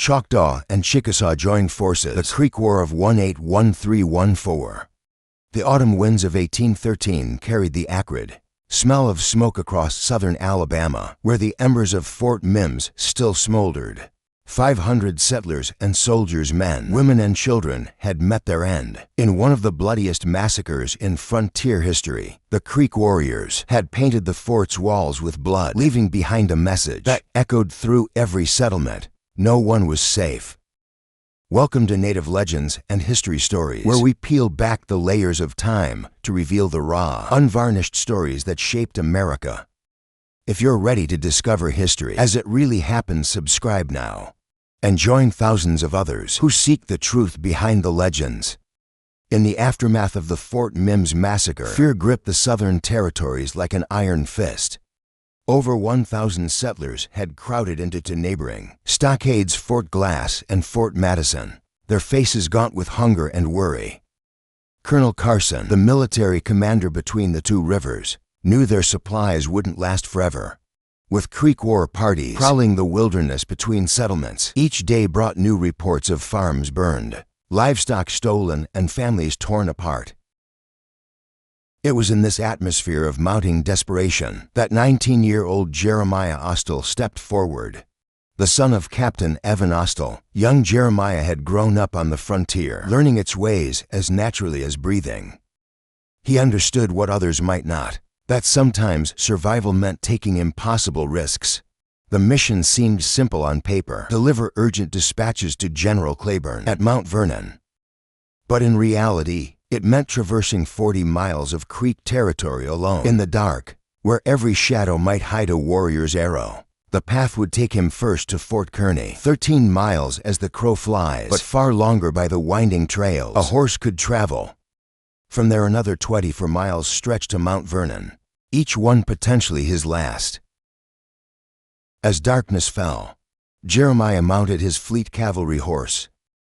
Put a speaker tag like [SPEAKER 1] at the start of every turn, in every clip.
[SPEAKER 1] Choctaw and Chickasaw joined forces. The Creek War of 1813-14. The autumn winds of 1813 carried the acrid smell of smoke across southern Alabama, where the embers of Fort Mims still smoldered. 500 settlers and soldiers, men, women, and children, had met their end. In one of the bloodiest massacres in frontier history, the Creek warriors had painted the fort's walls with blood, leaving behind a message that echoed through every settlement: no one was safe. Welcome to Native Legends and History Stories, where we peel back the layers of time to reveal the raw, unvarnished stories that shaped America. If you're ready to discover history as it really happened, subscribe now and join thousands of others who seek the truth behind the legends. In the aftermath of the Fort Mims massacre, fear gripped the southern territories like an iron fist. Over 1,000 settlers had crowded into neighboring stockades Fort Glass and Fort Madison, their faces gaunt with hunger and worry. Colonel Carson, the military commander between the two rivers, knew their supplies wouldn't last forever. With Creek War parties prowling the wilderness between settlements, each day brought new reports of farms burned, livestock stolen, and families torn apart. It was in this atmosphere of mounting desperation that 19-year-old Jeremiah Austell stepped forward. The son of Captain Evan Austell, young Jeremiah had grown up on the frontier, learning its ways as naturally as breathing. He understood what others might not, that sometimes survival meant taking impossible risks. The mission seemed simple on paper: deliver urgent dispatches to General Claiborne at Mount Vernon. But in reality, it meant traversing 40 miles of Creek territory alone, in the dark, where every shadow might hide a warrior's arrow. The path would take him first to Fort Kearny, 13 miles as the crow flies, but far longer by the winding trails a horse could travel. From there, another 24 miles stretched to Mount Vernon, each one potentially his last. As darkness fell, Jeremiah mounted his fleet cavalry horse.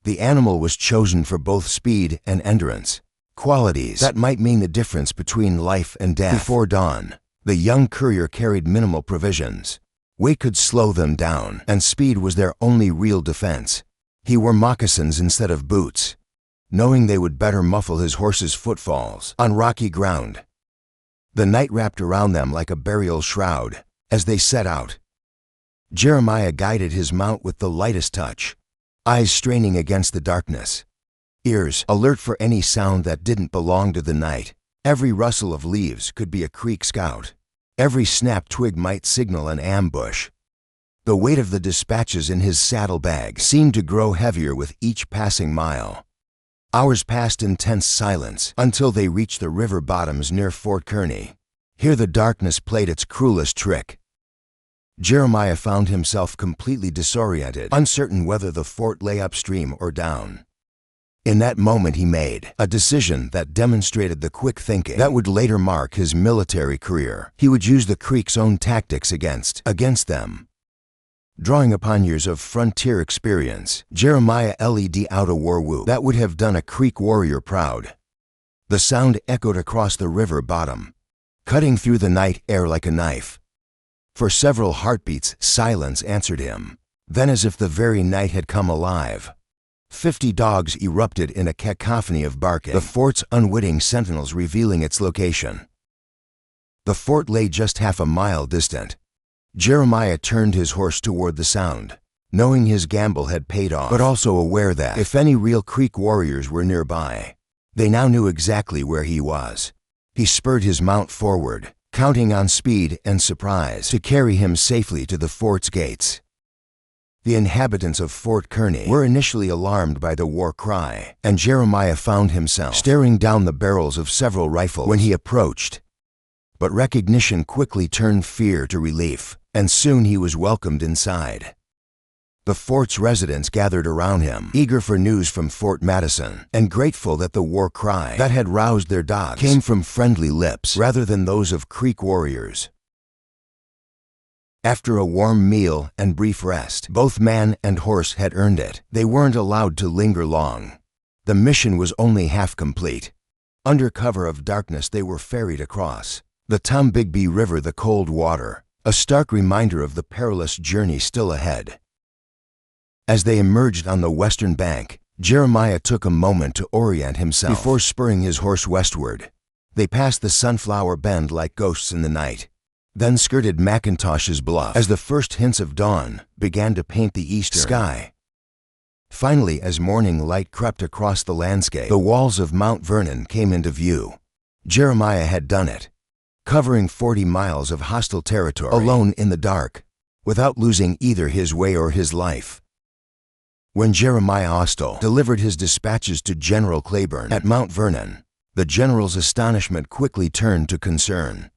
[SPEAKER 1] The animal was chosen for both speed and endurance, qualities that might mean the difference between life and death. Before dawn, the young courier carried minimal provisions. Weight could slow them down, and speed was their only real defense. He wore moccasins instead of boots, knowing they would better muffle his horse's footfalls on rocky ground. The night wrapped around them like a burial shroud as they set out. Jeremiah guided his mount with the lightest touch, eyes straining against the darkness, ears alert for any sound that didn't belong to the night. Every rustle of leaves could be a Creek scout. Every snapped twig might signal an ambush. The weight of the dispatches in his saddlebag seemed to grow heavier with each passing mile. Hours passed in tense silence until they reached the river bottoms near Fort Kearny. Here the darkness played its cruelest trick. Jeremiah found himself completely disoriented, uncertain whether the fort lay upstream or down. In that moment he made a decision that demonstrated the quick thinking that would later mark his military career. He would use the Creek's own tactics against them. Drawing upon years of frontier experience, Jeremiah led out a war whoop that would have done a Creek warrior proud. The sound echoed across the river bottom, cutting through the night air like a knife. For several heartbeats, silence answered him. Then, as if the very night had come alive, 50 dogs erupted in a cacophony of barking, the fort's unwitting sentinels revealing its location. The fort lay just half a mile distant. Jeremiah turned his horse toward the sound, knowing his gamble had paid off, but also aware that if any real Creek warriors were nearby, they now knew exactly where he was. He spurred his mount forward, counting on speed and surprise to carry him safely to the fort's gates. The inhabitants of Fort Kearny were initially alarmed by the war cry, and Jeremiah found himself staring down the barrels of several rifles when he approached. But recognition quickly turned fear to relief, and soon he was welcomed inside. The fort's residents gathered around him, eager for news from Fort Madison, and grateful that the war cry that had roused their dogs came from friendly lips rather than those of Creek warriors. After a warm meal and brief rest, both man and horse had earned it. They weren't allowed to linger long. The mission was only half complete. Under cover of darkness, they were ferried across the Tombigbee River, the cold water, a stark reminder of the perilous journey still ahead. As they emerged on the western bank, Jeremiah took a moment to orient himself before spurring his horse westward. They passed the Sunflower Bend like ghosts in the night, then skirted McIntosh's Bluff as the first hints of dawn began to paint the eastern sky. Finally, as morning light crept across the landscape, the walls of Mount Vernon came into view. Jeremiah had done it, covering 40 miles of hostile territory alone in the dark, without losing either his way or his life. When Jeremiah Austell delivered his dispatches to General Claiborne at Mount Vernon, the general's astonishment quickly turned to concern.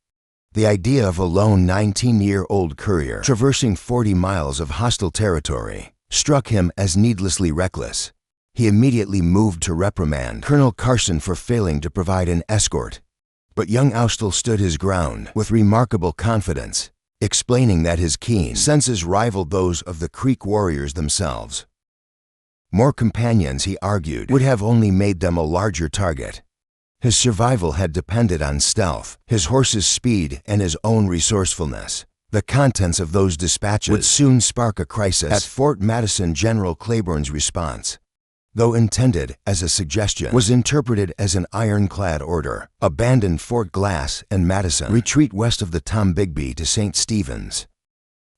[SPEAKER 1] The idea of a lone 19-year-old courier traversing 40 miles of hostile territory struck him as needlessly reckless. He immediately moved to reprimand Colonel Carson for failing to provide an escort. But young Austell stood his ground with remarkable confidence, explaining that his keen senses rivaled those of the Creek warriors themselves. More companions, he argued, would have only made them a larger target. His survival had depended on stealth, his horse's speed, and his own resourcefulness. The contents of those dispatches would soon spark a crisis at Fort Madison. General Claiborne's response, though intended as a suggestion, was interpreted as an ironclad order: abandon Fort Glass and Madison, retreat west of the Tombigbee to St. Stephen's.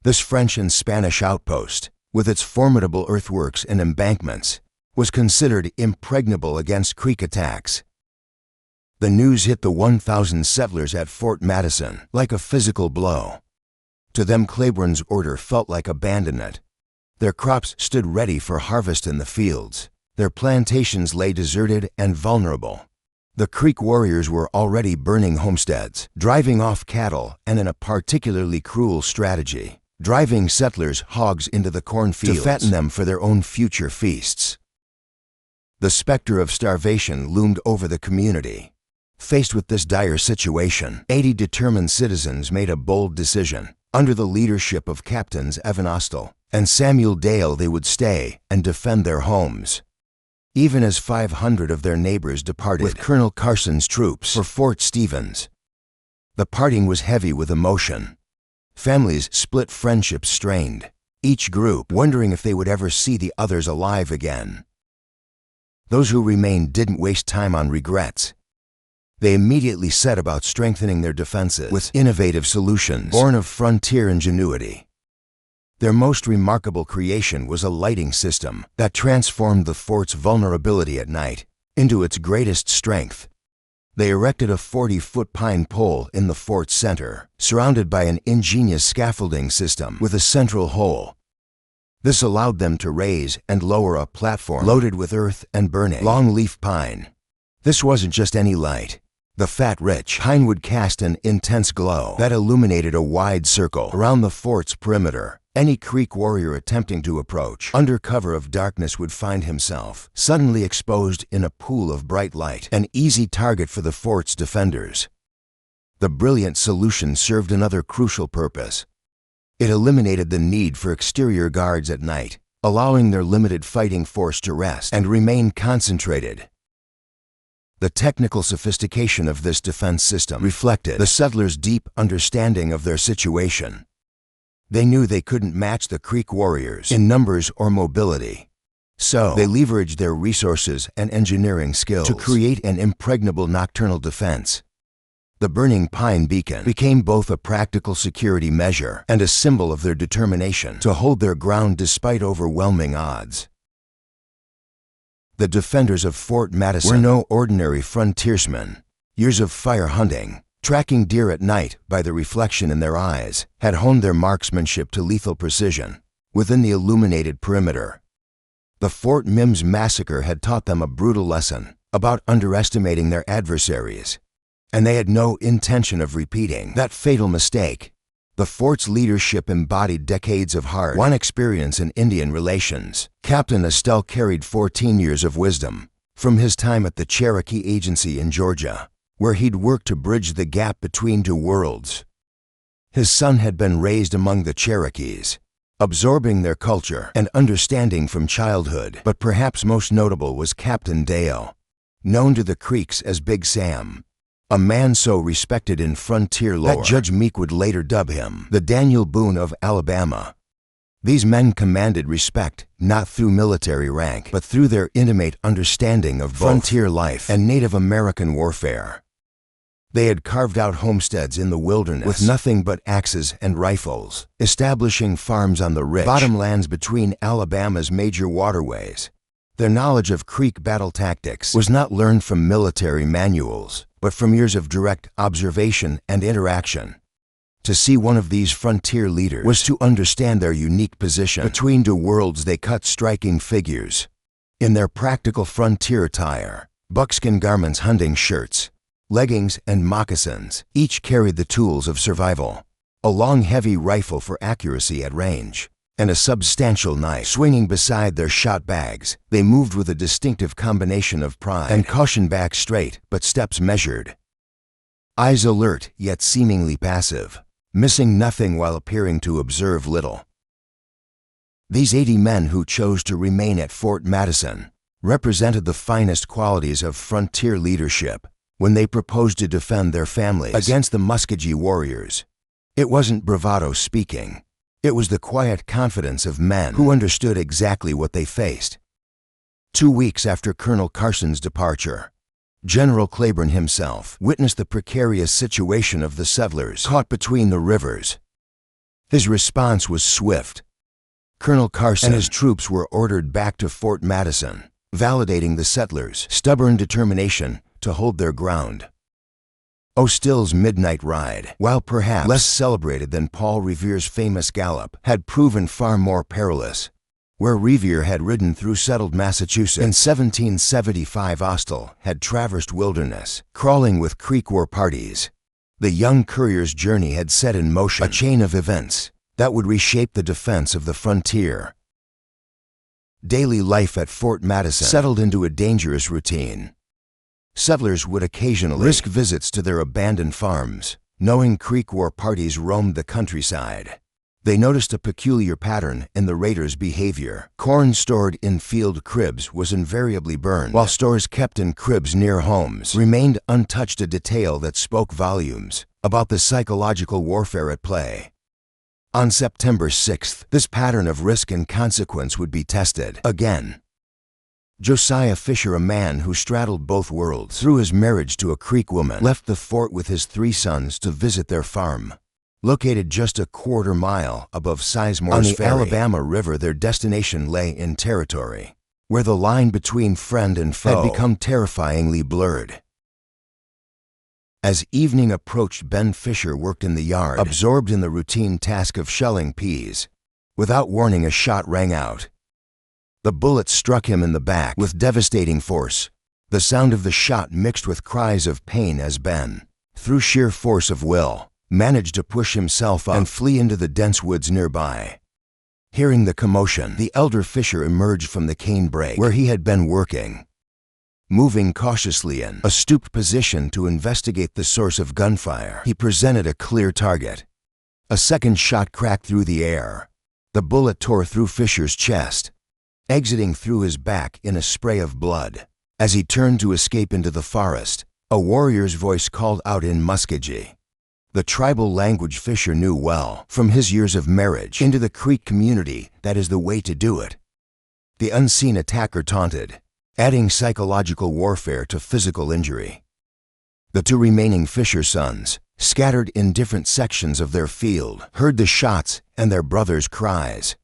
[SPEAKER 1] This French and Spanish outpost, with its formidable earthworks and embankments, was considered impregnable against Creek attacks. The news hit the 1,000 settlers at Fort Madison like a physical blow. To them, Claiborne's order felt like abandonment. Their crops stood ready for harvest in the fields. Their plantations lay deserted and vulnerable. The Creek warriors were already burning homesteads, driving off cattle, and in a particularly cruel strategy, driving settlers' hogs into the cornfields to fatten them for their own future feasts. The specter of starvation loomed over the community. Faced with this dire situation, 80 determined citizens made a bold decision. Under the leadership of Captains Evan Austell and Samuel Dale, they would stay and defend their homes. Even as 500 of their neighbors departed with Colonel Carson's troops for Fort Stevens. The parting was heavy with emotion. Families split, friendships strained, each group wondering if they would ever see the others alive again. Those who remained didn't waste time on regrets. They immediately set about strengthening their defenses with innovative solutions born of frontier ingenuity. Their most remarkable creation was a lighting system that transformed the fort's vulnerability at night into its greatest strength. They erected a 40-foot pine pole in the fort's center, surrounded by an ingenious scaffolding system with a central hole. This allowed them to raise and lower a platform loaded with earth and burning longleaf pine. This wasn't just any light. The fat, rich pine would cast an intense glow that illuminated a wide circle around the fort's perimeter. Any Creek warrior attempting to approach under cover of darkness would find himself suddenly exposed in a pool of bright light, an easy target for the fort's defenders. The brilliant solution served another crucial purpose. It eliminated the need for exterior guards at night, allowing their limited fighting force to rest and remain concentrated. The technical sophistication of this defense system reflected the settlers' deep understanding of their situation. They knew they couldn't match the Creek warriors in numbers or mobility. So they leveraged their resources and engineering skills to create an impregnable nocturnal defense. The burning pine beacon became both a practical security measure and a symbol of their determination to hold their ground despite overwhelming odds. The defenders of Fort Madison were no ordinary frontiersmen. Years of fire hunting, tracking deer at night by the reflection in their eyes, had honed their marksmanship to lethal precision within the illuminated perimeter. The Fort Mims massacre had taught them a brutal lesson about underestimating their adversaries, and they had no intention of repeating that fatal mistake. The fort's leadership embodied decades of hard-won experience in Indian relations. Captain Austell carried 14 years of wisdom from his time at the Cherokee Agency in Georgia, where he'd worked to bridge the gap between two worlds. His son had been raised among the Cherokees, absorbing their culture and understanding from childhood. But perhaps most notable was Captain Dale, known to the Creeks as Big Sam, a man so respected in frontier lore that Judge Meek would later dub him the Daniel Boone of Alabama. These men commanded respect not through military rank, but through their intimate understanding of frontier life and Native American warfare. They had carved out homesteads in the wilderness with nothing but axes and rifles, establishing farms on the rich bottomlands between Alabama's major waterways. Their knowledge of Creek battle tactics was not learned from military manuals, but from years of direct observation and interaction. To see one of these frontier leaders was to understand their unique position between two worlds. They cut striking figures. In their practical frontier attire, buckskin garments, hunting shirts, leggings, and moccasins, each carried the tools of survival. A long, heavy rifle for accuracy at range, and a substantial knife swinging beside their shot bags. They moved with a distinctive combination of pride and caution, back straight but steps measured. Eyes alert yet seemingly passive, missing nothing while appearing to observe little. These 80 men who chose to remain at Fort Madison represented the finest qualities of frontier leadership when they proposed to defend their families against the Muskogee warriors. It wasn't bravado speaking. It was the quiet confidence of men who understood exactly what they faced. 2 weeks after Colonel Carson's departure, General Claiborne himself witnessed the precarious situation of the settlers caught between the rivers. His response was swift. Colonel Carson and his troops were ordered back to Fort Madison, validating the settlers' stubborn determination to hold their ground. Ostill's midnight ride, while perhaps less celebrated than Paul Revere's famous gallop, had proven far more perilous. Where Revere had ridden through settled Massachusetts in 1775, Ostill had traversed wilderness, crawling with Creek war parties. The young courier's journey had set in motion a chain of events that would reshape the defense of the frontier. Daily life at Fort Madison settled into a dangerous routine. Settlers would occasionally risk visits to their abandoned farms, knowing Creek war parties roamed the countryside. They noticed a peculiar pattern in the raiders' behavior. Corn stored in field cribs was invariably burned, while stores kept in cribs near homes remained untouched, a detail that spoke volumes about the psychological warfare at play. On September 6th, this pattern of risk and consequence would be tested again. Josiah Fisher, a man who straddled both worlds through his marriage to a Creek woman, left the fort with his 3 sons to visit their farm. Located just a quarter-mile above Sizemore's Ferry on the Alabama River, their destination lay in territory where the line between friend and foe had become terrifyingly blurred. As evening approached, Ben Fisher worked in the yard, absorbed in the routine task of shelling peas. Without warning, a shot rang out. The bullet struck him in the back with devastating force. The sound of the shot mixed with cries of pain as Ben, through sheer force of will, managed to push himself up and flee into the dense woods nearby. Hearing the commotion, the elder Fisher emerged from the cane brake where he had been working. Moving cautiously in a stooped position to investigate the source of gunfire, he presented a clear target. A second shot cracked through the air. The bullet tore through Fisher's chest, exiting through his back in a spray of blood. As he turned to escape into the forest, a warrior's voice called out in Muskogee, the tribal language Fisher knew well from his years of marriage into the Creek community. That is the way to do it. The unseen attacker taunted, adding psychological warfare to physical injury. The 2 remaining Fisher sons, scattered in different sections of their field, heard the shots and their brother's cries.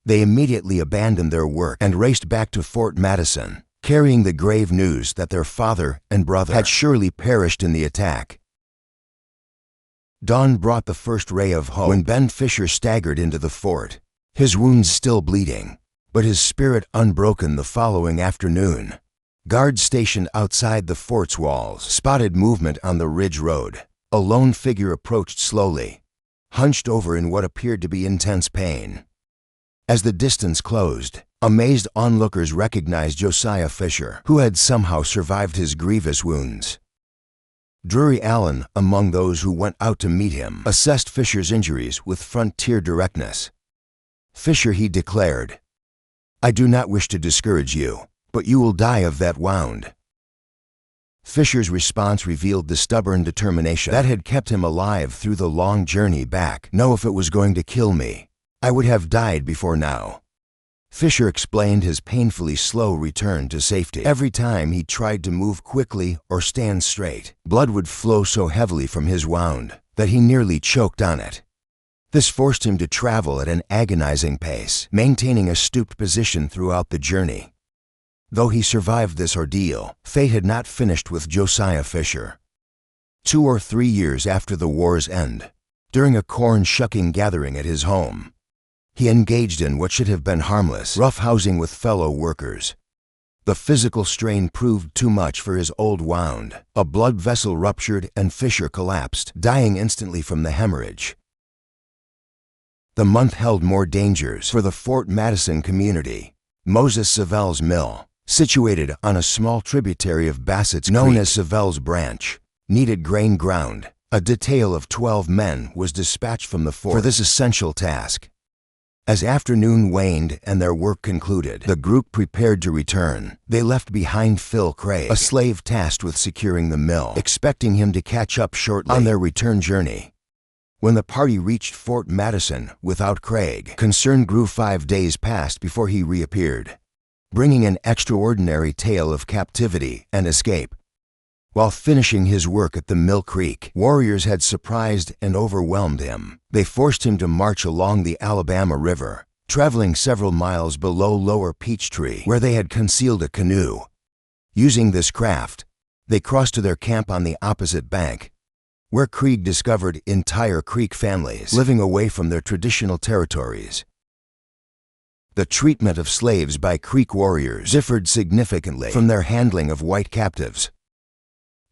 [SPEAKER 1] They immediately abandoned their work and raced back to Fort Madison, carrying the grave news that their father and brother had surely perished in the attack. Dawn brought the first ray of hope when Ben Fisher staggered into the fort, his wounds still bleeding, but his spirit unbroken. The following afternoon, guards stationed outside the fort's walls spotted movement on the ridge road. A lone figure approached slowly, hunched over in what appeared to be intense pain. As the distance closed, amazed onlookers recognized Josiah Fisher, who had somehow survived his grievous wounds. Drury Allen, among those who went out to meet him, assessed Fisher's injuries with frontier directness. "Fisher," he declared, "I do not wish to discourage you, but you will die of that wound." Fisher's response revealed the stubborn determination that had kept him alive through the long journey back. "Know if it was going to kill me, I would have died before now." Fisher explained his painfully slow return to safety. Every time he tried to move quickly or stand straight, blood would flow so heavily from his wound that he nearly choked on it. This forced him to travel at an agonizing pace, maintaining a stooped position throughout the journey. Though he survived this ordeal, fate had not finished with Josiah Fisher. 2 or 3 years after the war's end, during a corn-shucking gathering at his home, he engaged in what should have been harmless roughhousing with fellow workers. The physical strain proved too much for his old wound. A blood vessel ruptured and Fisher collapsed, dying instantly from the hemorrhage. The month held more dangers for the Fort Madison community. Moses Savelle's mill, situated on a small tributary of Bassett's known Creek, as Savelle's Branch, needed grain ground. A detail of 12 men was dispatched from the fort for this essential task. As afternoon waned and their work concluded, the group prepared to return. They left behind Phil Craig, a slave tasked with securing the mill, expecting him to catch up shortly on their return journey. When the party reached Fort Madison without Craig, concern grew. 5 days passed before he reappeared, bringing an extraordinary tale of captivity and escape. While finishing his work at the Mill Creek, warriors had surprised and overwhelmed him. They forced him to march along the Alabama River, traveling several miles below Lower Peachtree, where they had concealed a canoe. Using this craft, they crossed to their camp on the opposite bank, where Krieg discovered entire Creek families living away from their traditional territories. The treatment of slaves by Creek warriors differed significantly from their handling of white captives.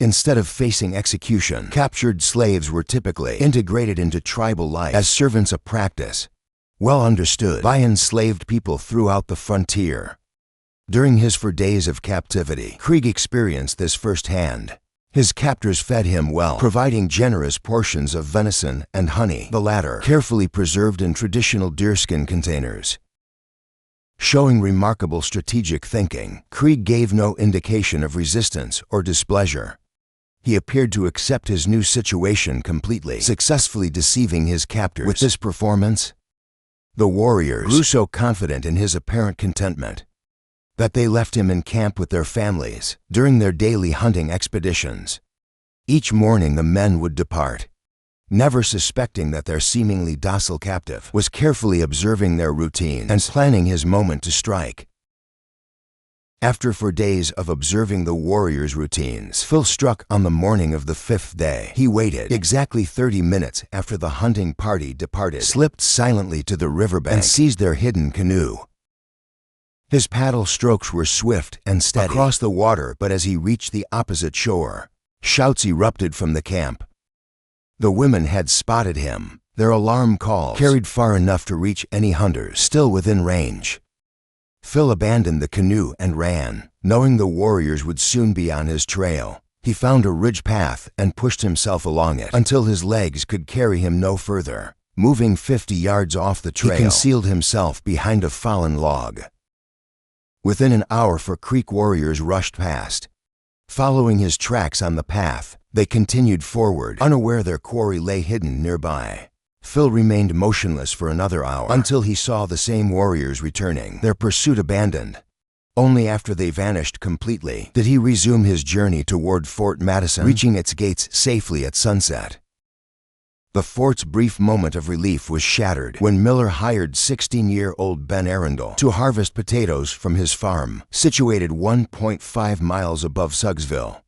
[SPEAKER 1] Instead of facing execution, captured slaves were typically integrated into tribal life as servants, a practice well understood by enslaved people throughout the frontier. During his 4 days of captivity, Krieg experienced this firsthand. His captors fed him well, providing generous portions of venison and honey, the latter carefully preserved in traditional deerskin containers. Showing remarkable strategic thinking, Krieg gave no indication of resistance or displeasure. He appeared to accept his new situation completely, successfully deceiving his captors. With this performance, the warriors grew so confident in his apparent contentment that they left him in camp with their families during their daily hunting expeditions. Each morning the men would depart, never suspecting that their seemingly docile captive was carefully observing their routine and planning his moment to strike. After 4 days of observing the warriors' routines, Phil struck on the morning of the 5th day. He waited exactly 30 minutes after the hunting party departed, slipped silently to the riverbank, and seized their hidden canoe. His paddle strokes were swift and steady across the water, but as he reached the opposite shore, shouts erupted from the camp. The women had spotted him. Their alarm calls carried far enough to reach any hunters still within range. Phil abandoned the canoe and ran, knowing the warriors would soon be on his trail. He found a ridge path and pushed himself along it until his legs could carry him no further. Moving 50 yards off the trail, he concealed himself behind a fallen log. Within an hour, 4 Creek warriors rushed past. Following his tracks on the path, they continued forward, unaware their quarry lay hidden nearby. Phil remained motionless for another hour until he saw the same warriors returning, their pursuit abandoned. Only after they vanished completely did he resume his journey toward Fort Madison, reaching its gates safely at sunset. The fort's brief moment of relief was shattered when Miller hired 16-year-old Ben Arundel to harvest potatoes from his farm, situated 1.5 miles above Suggsville.